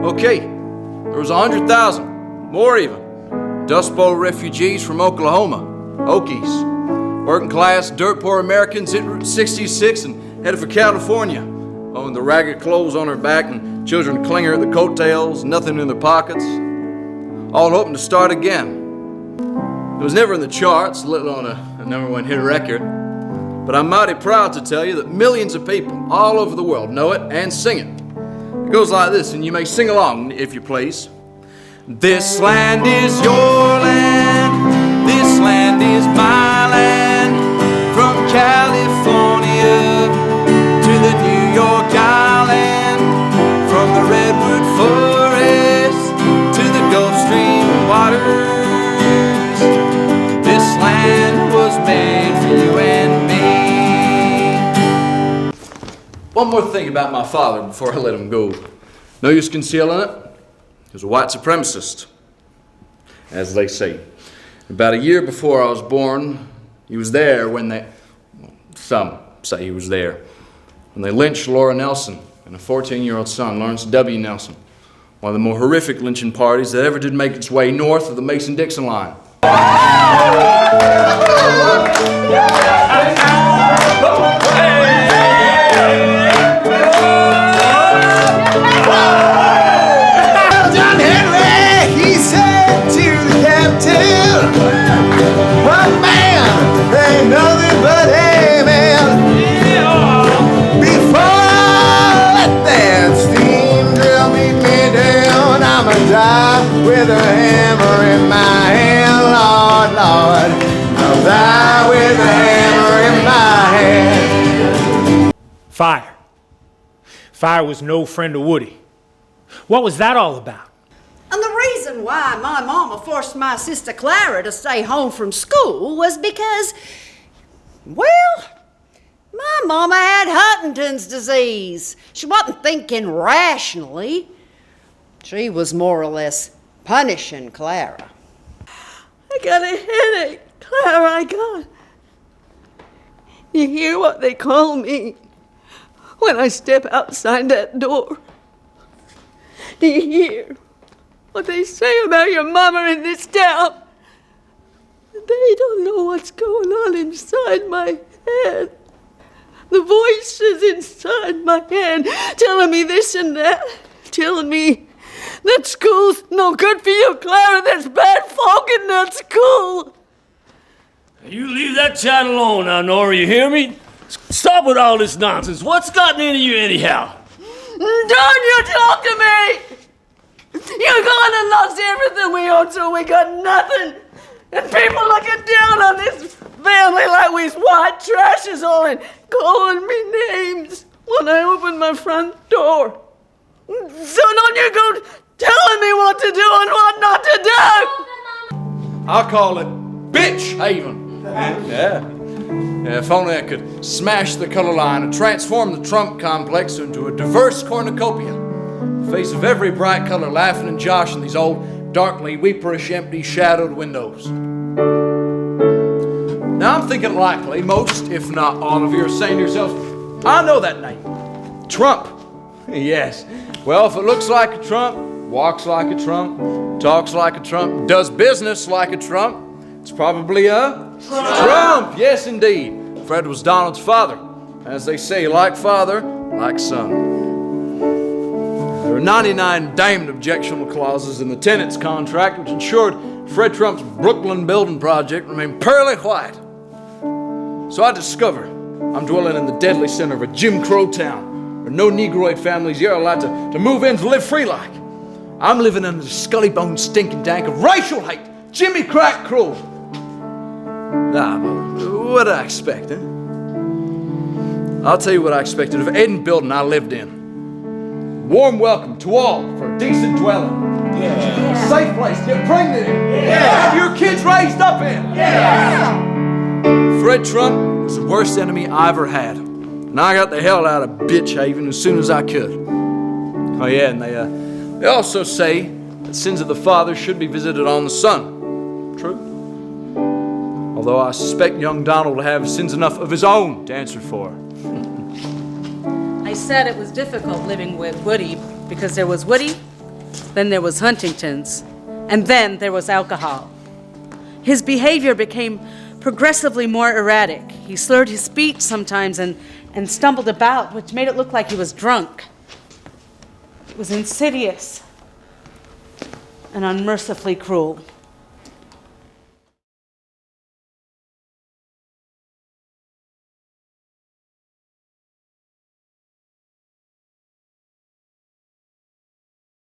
Okay, there was 100,000, more even, Dust Bowl refugees from Oklahoma, Okies, working class, dirt poor Americans hit Route 66 and headed for California, owning the ragged clothes on their back and children clinging at the coattails, nothing in their pockets, all hoping to start again. It was never in the charts, let alone a #1 hit record, but I'm mighty proud to tell you that millions of people all over the world know it and sing it. It goes like this, and you may sing along if you please. This land is your land, this land is my land, from California to the New York Island, from the Redwood Forest to the Gulf Stream waters. This land was made for you and me. One more thing about my father before I let him go. No use concealing it. He was a white supremacist, as they say. About a year before I was born, he was there when some say he was there, when they lynched Laura Nelson and a 14-year-old son, Lawrence W. Nelson, one of the more horrific lynching parties that ever did make its way north of the Mason-Dixon line. With a hammer in my hand, Lord, Lord, I'll die with a hammer in my hand. Fire. Fire was no friend of Woody. What was that all about? And the reason why my mama forced my sister Clara to stay home from school was because, well, my mama had Huntington's disease. She wasn't thinking rationally. She was more or less punishing Clara. I got a headache, Clara, I got. You hear what they call me when I step outside that door? Do you hear what they say about your mama in this town? They don't know what's going on inside my head. The voices inside my head telling me this and that, telling me that school's no good for you, Clara. There's bad folk in that school. You leave that child alone now, Nora, you hear me? Stop with all this nonsense. What's gotten into you anyhow? Don't you talk to me! You're gone and lost everything we own, so we got nothing. And people looking down on this family like we's white trash is all and calling me names when I open my front door. So don't you go telling me what to do and what not to do! I'll call it Bitch Haven. Yeah, if only I could smash the color line and transform the Trump complex into a diverse cornucopia. The face of every bright color laughing and joshing these old, darkly weeperish, empty, shadowed windows. Now I'm thinking likely most, if not all of you are saying to yourselves, I know that name. Trump. Yes. Well, if it looks like a Trump, walks like a Trump, talks like a Trump, does business like a Trump, it's probably a Trump. Yes, indeed. Fred was Donald's father. As they say, like father, like son. There were 99 damned objectionable clauses in the tenant's contract which ensured Fred Trump's Brooklyn building project remained pearly white. So I discover I'm dwelling in the deadly center of a Jim Crow town where no Negroid families here are allowed to move in to live free like. I'm living under the scully-boned stinking dank of racial hate, Jimmy Crack Crow. Nah, but what did I expect, eh? I'll tell you what I expected of any building I lived in. Warm welcome to all for a decent dwelling. Yeah. A safe place to get pregnant in. Yeah. Have your kids raised up in. Yeah. Fred Trump was the worst enemy I ever had. And I got the hell out of Bitch Haven as soon as I could. Oh yeah, and they also say that sins of the father should be visited on the son. True? Although I suspect young Donald will have sins enough of his own to answer for. I said it was difficult living with Woody because there was Woody Then there was Huntington's, and then there was alcohol. His behavior became progressively more erratic. He slurred his speech sometimes and stumbled about, which made it look like he was drunk. It was insidious and unmercifully cruel.